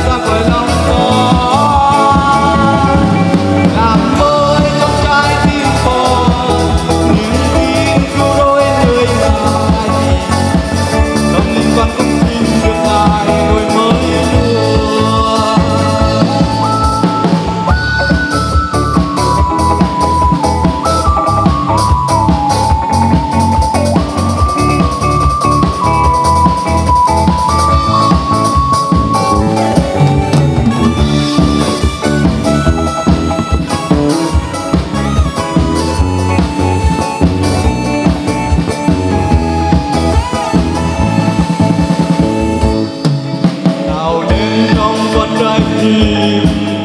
ra khỏi lòng con, làm mới trong trái tim con niềm tin cứu rỗi nơi ngài. Tâm linh con cũng xin được ngài đổi mới luôn.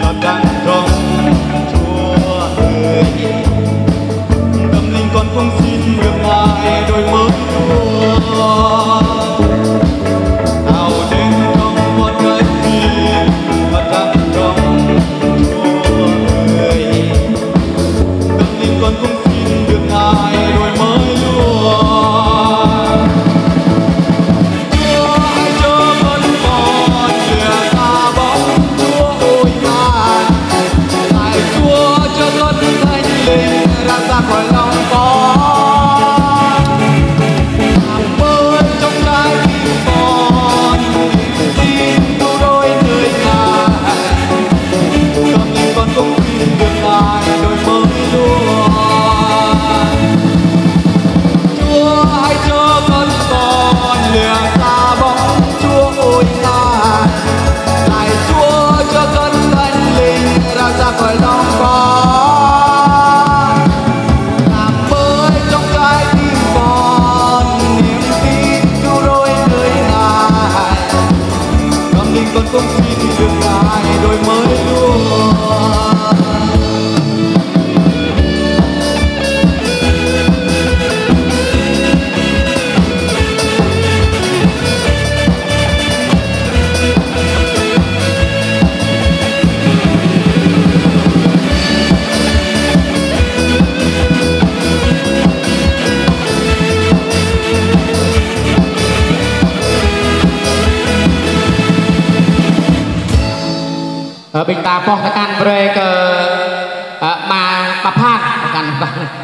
Thật đang trong Chúa ơi, tâm linh con không xin được ngài đổi mới luôn. Nào đến trong con trái tim thật đang trong Chúa ơi, tâm linh con không xin được ngài đổi mới luôn. Chúa hãy cho con lìa xa bóng Chúa ôi ngài, lại Chúa cho con thánh linh ra khỏi lòng con, làm mới trong trái tim con niềm tin cứu rỗi nơi ngài. Tâm linh con cũng xin được ngài đổi mới luôn. Chúa hãy cho con lìa xa bóng Chúa ôi ngài, lại Chúa cho con thánh linh ra khỏi lòng con, làm mới trong trái tim con niềm tin cứu rỗi nơi ngài. Tâm linh con cũng xin được ngài đổi mới luôn. bình ta phong ta can break mà phạt can